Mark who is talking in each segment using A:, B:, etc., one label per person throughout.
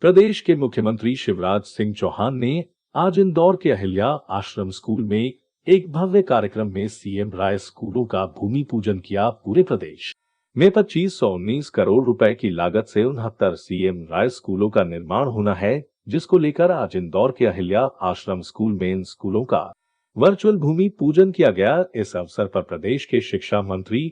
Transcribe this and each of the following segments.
A: प्रदेश के मुख्यमंत्री शिवराज सिंह चौहान ने आज इंदौर के अहिल्या आश्रम स्कूल में एक भव्य कार्यक्रम में सीएम राय स्कूलों का भूमि पूजन किया। पूरे प्रदेश में 2519 करोड़ रुपए की लागत से 69 सीएम राय स्कूलों का निर्माण होना है, जिसको लेकर आज इंदौर के अहिल्या आश्रम स्कूल में इन स्कूलों का वर्चुअल भूमि पूजन किया गया। इस अवसर पर प्रदेश के शिक्षा मंत्री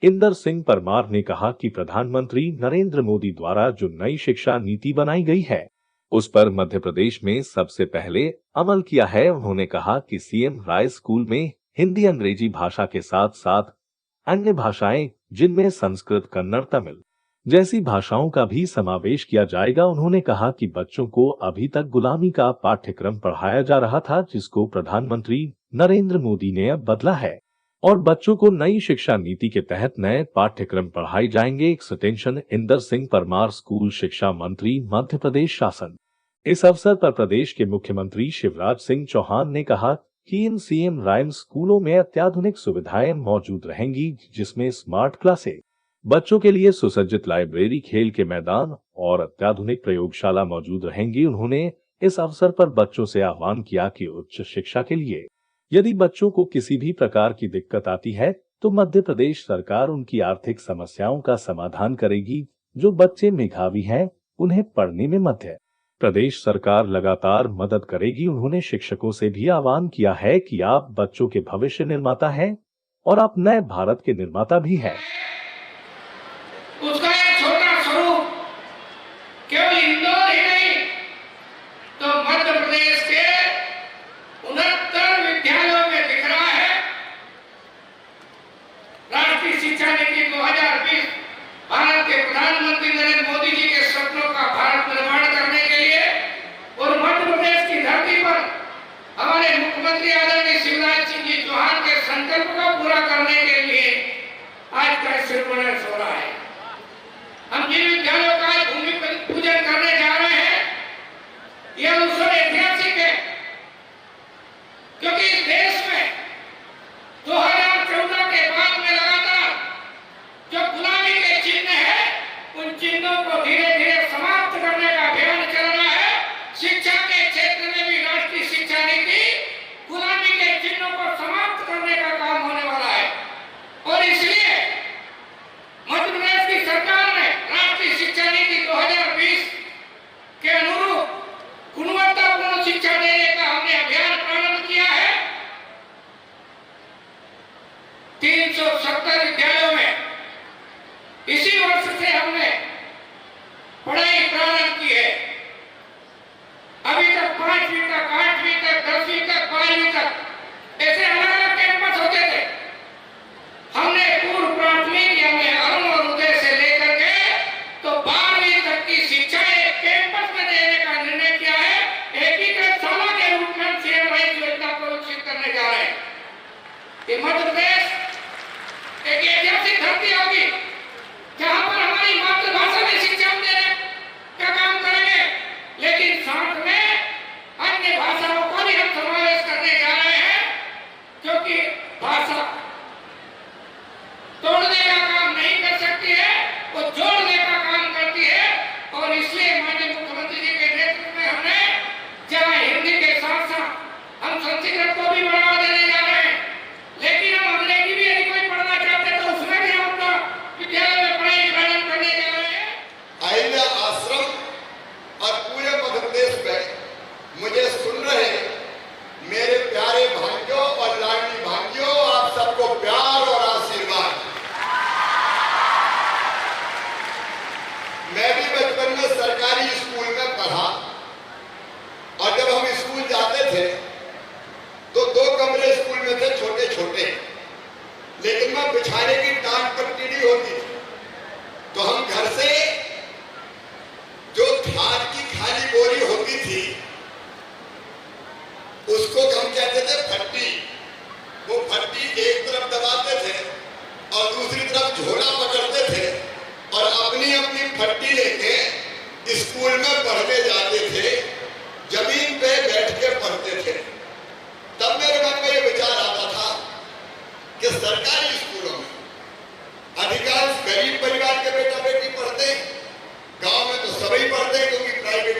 A: इंदर सिंह परमार ने कहा कि प्रधानमंत्री नरेंद्र मोदी द्वारा जो नई शिक्षा नीति बनाई गई है, उस पर मध्य प्रदेश में सबसे पहले अमल किया है। उन्होंने कहा कि सीएम राय स्कूल में हिंदी अंग्रेजी भाषा के साथ साथ अन्य भाषाएं, जिनमें संस्कृत, कन्नड़, तमिल जैसी भाषाओं का भी समावेश किया जाएगा। उन्होंने कहा कि बच्चों को अभी तक गुलामी का पाठ्यक्रम पढ़ाया जा रहा था, जिसको प्रधानमंत्री नरेंद्र मोदी ने अब बदला है और बच्चों को नई शिक्षा नीति के तहत नए पाठ्यक्रम पढ़ाए जाएंगे। एक्सटेंशन इंदर सिंह परमार, स्कूल शिक्षा मंत्री, मध्य प्रदेश शासन। इस अवसर पर प्रदेश के मुख्यमंत्री शिवराज सिंह चौहान ने कहा कि इन सीएम राय स्कूलों में अत्याधुनिक सुविधाएं मौजूद रहेंगी, जिसमें स्मार्ट क्लासें, बच्चों के लिए सुसज्जित लाइब्रेरी, खेल के मैदान और अत्याधुनिक प्रयोगशाला मौजूद रहेंगी। उन्होंने इस अवसर पर बच्चों से आह्वान किया कि उच्च शिक्षा के लिए यदि बच्चों को किसी भी प्रकार की दिक्कत आती है तो मध्य प्रदेश सरकार उनकी आर्थिक समस्याओं का समाधान करेगी। जो बच्चे मेधावी हैं, उन्हें पढ़ने में मध्य प्रदेश सरकार लगातार मदद करेगी। उन्होंने शिक्षकों से भी आह्वान किया है कि आप बच्चों के भविष्य निर्माता हैं और आप नए भारत के निर्माता भी हैं।
B: उसका एक छोटा स्वरूप केवल इंदौर ही नहीं तो मध्य प्रदेश के 69 विद्यालयों में दिख रहा है। राष्ट्रीय शिक्षा नीति 2020 भारत के प्रधानमंत्री नरेंद्र मोदी जी के सपनों का भारत निर्माण करने के लिए और मध्य प्रदेश की धरती पर हमारे मुख्यमंत्री आदरणीय शिवराज सिंह जी चौहान के संकल्प को पूरा करने के लिए आज का शिलान्यास हो रहा है। हम जिन विद्यालयों का भूमि पूजन करने जा रहे हैं, यह अवसर ऐतिहासिक है, क्योंकि इस देश में 2014 के बाद में लगातार जो गुलामी के चिन्ह है, उन चिन्हों को धीरे धीरे समाप्त करने का अभियान चल रहा है। शिक्षा के क्षेत्र में भी राष्ट्रीय शिक्षा नीति गुलामी के चिन्हों को समाप्त करने का काम होने वाला है और इसलिए मध्य प्रदेश की सरकार ने राष्ट्रीय शिक्षा नीति 2020 के अनुरूप गुणवत्तापूर्ण शिक्षा देने का हमने अभियान प्रारंभ किया है। 370 विद्यालयों में इसी वर्ष से हमने पढ़ाई प्रारंभ की है। अभी तक 5वीं तक, 8वीं तक, 10वीं तक, 12वीं तक ऐसे अलग अलग कैंपस होते थे। हमने पूर्व प्राथमिक यानी अरुण और उदय से लेकर के तो 12वीं तक की शिक्षा एक कैंपस में देने का निर्णय किया है। एकीकृत शाला के रूप में सीएम राय योजना को विकसित करने जा रहे हैं। ये मध्य प्रदेश एक ऐतिहासिक धरती होगी जहां पर हमारी मातृभाषा में शिक्षा देने का काम करेंगे, लेकिन साथ में अन्य भाषाओं को भी हम समावेश करने जा रहे हैं, क्योंकि भाषा तोड़ने का काम नहीं कर सकती है, वो जोड़ने का काम करती है। और इसलिए माननीय मुख्यमंत्री जी के नेतृत्व में हमने जहां हिंदी के साथ साथ हम संस्कृत को भी बढ़ावा देने जा रहे हैं, लेकिन हम अंग्रेजी भी यदि कोई पढ़ना चाहते हैं तो उसमें भी हम अपना विद्यालय में पढ़ाई प्रारंभ करने जा रहे हैं।
C: अहिल्या आश्रम और पूरे मध्य प्रदेश में मुझे सुन रहे मेरे प्यारे भाइयों और लाडली भाइयों, आप सबको प्यार और आशीर्वाद। मैं भी बचपन में सरकारी स्कूल में पढ़ा और जब हम स्कूल जाते थे तो 2 कमरे स्कूल में थे, छोटे छोटे, लेकिन वहां बिछाने की टाट पट्टी नहीं होती थी। तो हम घर से जो धान की खाली बोरी होती थी उसको हम कहते थे फट्टी। वो फट्टी एक तरफ दबाते थे और दूसरी तरफ झोला पकड़ते थे और अपनी अपनी फट्टी लेके स्कूल में पढ़ने जाते थे। जमीन पे बैठ के पढ़ते थे। तब मेरे मन में ये विचार आता था कि सरकारी स्कूलों में अधिकांश गरीब परिवार के बेटा बेटी पढ़ते, गांव में तो सभी पढ़ते क्योंकि प्राइवेट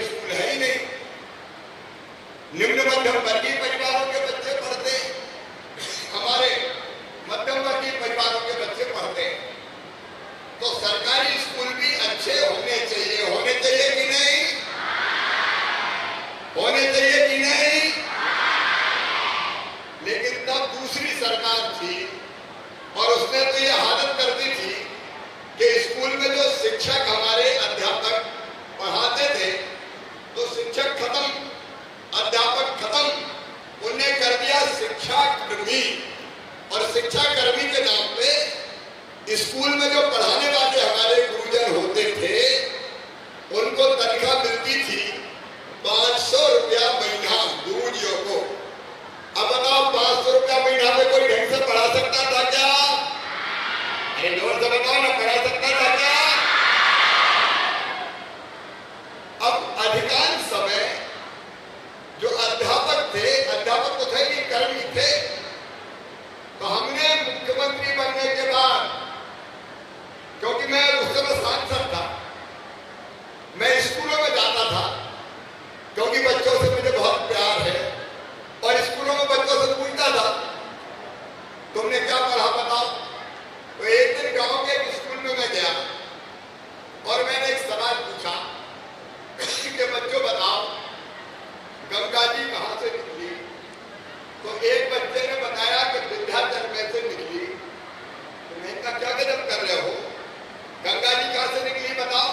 C: तो सांसद था, मैं स्कूलों में जाता था क्योंकि बच्चों से मुझे बहुत प्यार है और स्कूलों में बच्चों से पूछता था तुमने क्या पढ़ा बताओ। तो एक दिन गांव के एक स्कूल में मैं गया और मैंने एक सवाल पूछा कि बच्चों बताओ गंगा जी कहां से निकली। तो एक बच्चे ने बताया कि विंध्याचल में से निकली। तो मैंने कहा क्या गजब कर रहे हो, गंगा जी कहां से निकली बताओ।